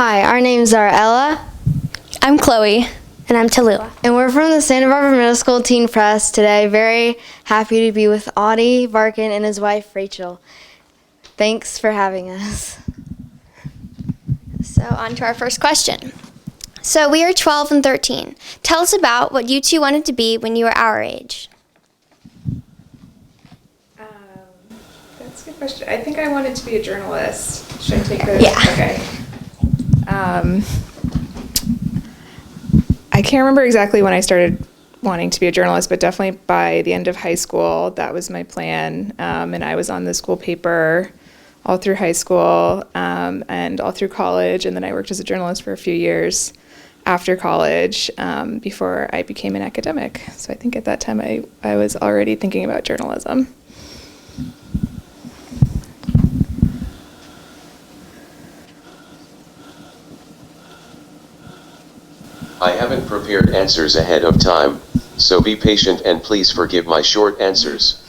Hi, our names are Ella. I'm Chloe. And I'm Tallulah. And we're from the Santa Barbara Middle School Teen Press today. Very happy to be with Ady, BARKIN, and his wife, Rachel. Thanks for having us. So on to our first question. So we are 12 and 13. Tell us about what you two wanted to be when you were our age. That's a good question. I think I wanted to be a journalist. Should I take this? Yeah. Okay. I can't remember exactly when I started wanting to be a journalist, but definitely by the end of high school, that was my plan. And I was on the school paper all through high school and all through college. And then I worked as a journalist for a few years after college before I became an academic. So I think at that time I was already thinking about journalism. I haven't prepared answers ahead of time, so be patient and please forgive my short answers.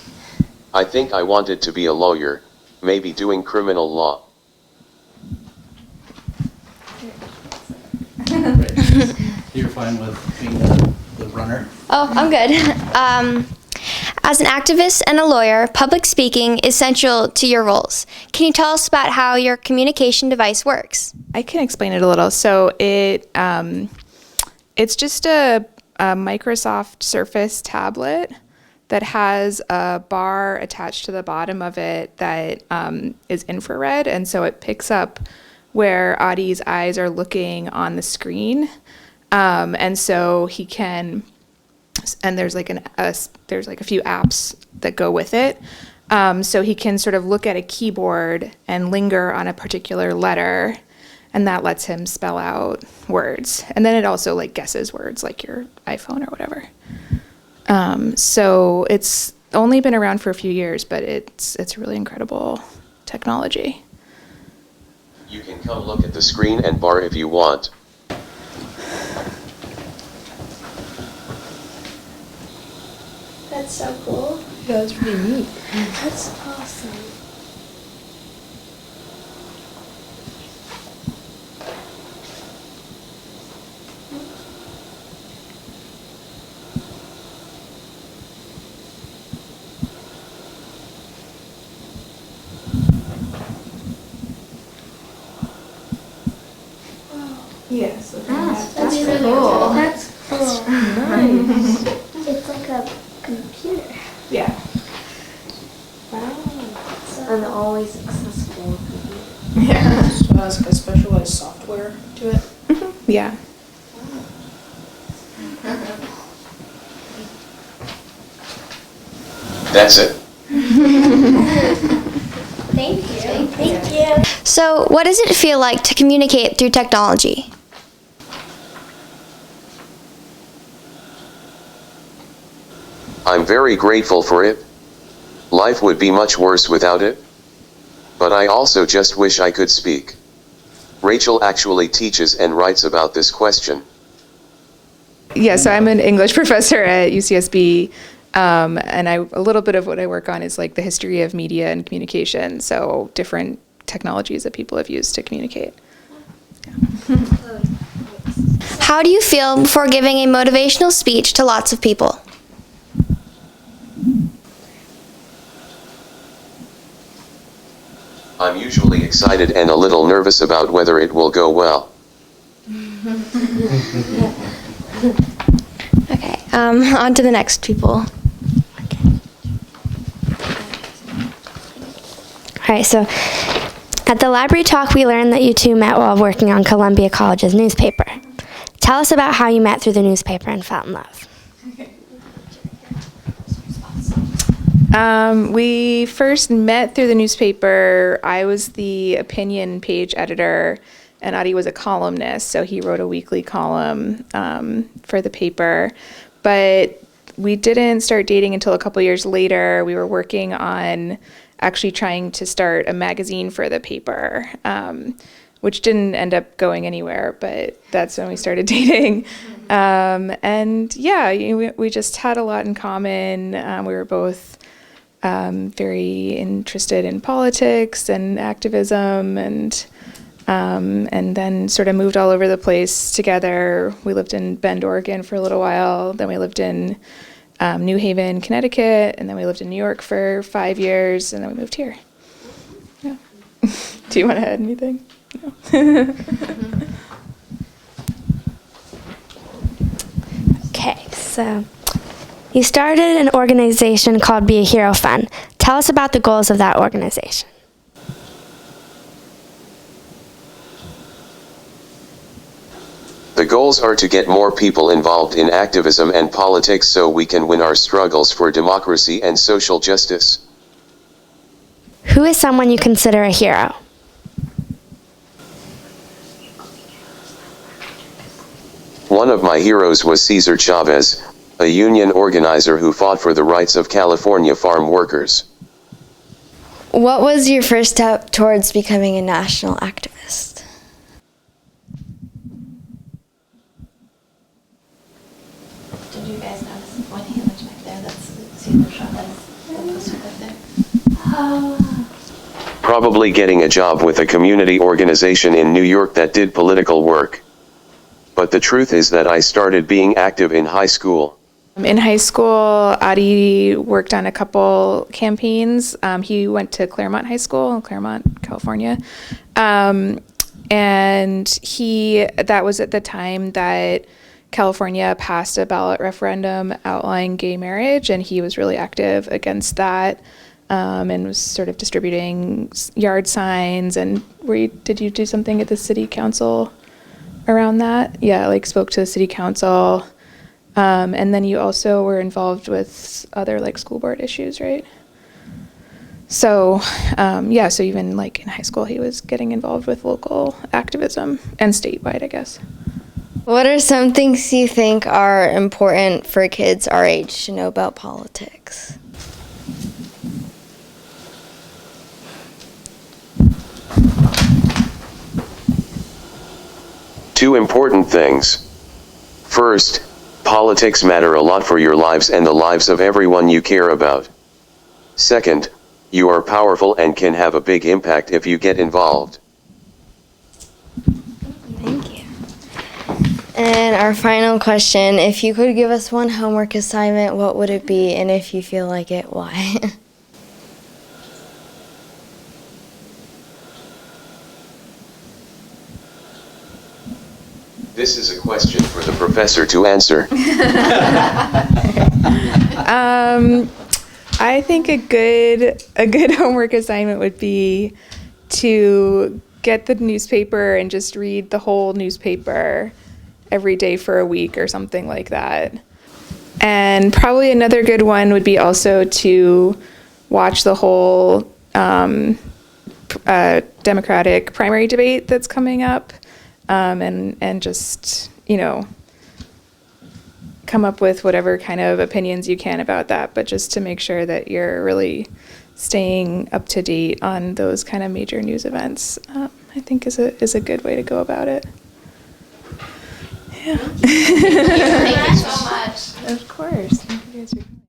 I think I wanted to be a lawyer, maybe doing criminal law. You're fine with being the runner? Oh, I'm good. As an activist and a lawyer, public speaking is central to your roles. Can you tell us about how your communication device works? I can explain it a little. So it's just a Microsoft Surface tablet that has a bar attached to the bottom of it that is infrared, and so it picks up where Ady's eyes are looking on the screen, and so he can. And there's like there's like a few apps that go with it, so he can sort of look at a keyboard and linger on a particular letter. And that lets him spell out words. And then it also like guesses words like your iPhone or whatever. So it's only been around for a few years, but it's really incredible technology. You can come look at the screen and bar if you want. That's so cool. Yeah, that's really neat. That's awesome. Yes. That's really cool. That's cool. Nice. It's like a computer. Yeah. Wow. An always accessible. Yeah. So it has like a specialized software to it? Yeah. That's it. Thank you. Thank you. So what does it feel like to communicate through technology? I'm very grateful for it. Life would be much worse without it. But I also just wish I could speak. Rachel actually teaches and writes about this question. Yeah, so I'm an English professor at UCSB, and a little bit of what I work on is like the history of media and communication, so different technologies that people have used to communicate. How do you feel before giving a motivational speech to lots of people? I'm usually excited and a little nervous about whether it will go well. Okay, on to the next people. All right, so at the library talk, we learned that you two met while working on Columbia College's newspaper. Tell us about how you met through the newspaper and fell in love. We first met through the newspaper. I was the opinion page editor, and Ady was a columnist, so he wrote a weekly column for the paper. But we didn't start dating until a couple years later. We were working on actually trying to start a magazine for the paper, which didn't end up going anywhere, but that's when we started dating. And yeah, we just had a lot in common. We were both very interested in politics and activism, and and then sort of moved all over the place together. We lived in Bend, Oregon for a little while. Then we lived in New Haven, Connecticut, and then we lived in New York for 5 years, and then we moved here. Yeah. Do you want to add anything? No. Okay, so you started an organization called Be a Hero Fund. Tell us about the goals of that organization. The goals are to get more people involved in activism and politics so we can win our struggles for democracy and social justice. Who is someone you consider a hero? One of my heroes was Cesar Chavez, a union organizer who fought for the rights of California farm workers. What was your first step towards becoming a national activist? Did you guys notice the pointing image back there? That's Cesar Chavez. That was right there. Probably getting a job with a community organization in New York that did political work. But the truth is that I started being active in high school. In high school, Ady worked on a couple campaigns. He went to Claremont High School in Claremont, California. And that was at the time that California passed a ballot referendum outlawing gay marriage, and he was really active against that, and was sort of distributing yard signs. And did you do something at the city council around that? Yeah, like spoke to the city council. And then you also were involved with other like school board issues, right? So, yeah, so even like in high school, he was getting involved with local activism and statewide, I guess. What are some things you think are important for kids our age to know about politics? Two important things. First, politics matter a lot for your lives and the lives of everyone you care about. Second, you are powerful and can have a big impact if you get involved. Thank you. And our final question, if you could give us one homework assignment, what would it be? And if you feel like it, why? This is a question for the professor to answer. I think a good homework assignment would be to get the newspaper and just read the whole newspaper every day for a week or something like that. And probably another good one would be also to watch the whole Democratic primary debate that's coming up, and just, come up with whatever kind of opinions you can about that, but just to make sure that you're really staying up to date on those kind of major news events, I think is a good way to go about it. Yeah. Thank you so much. Of course. Thank you guys for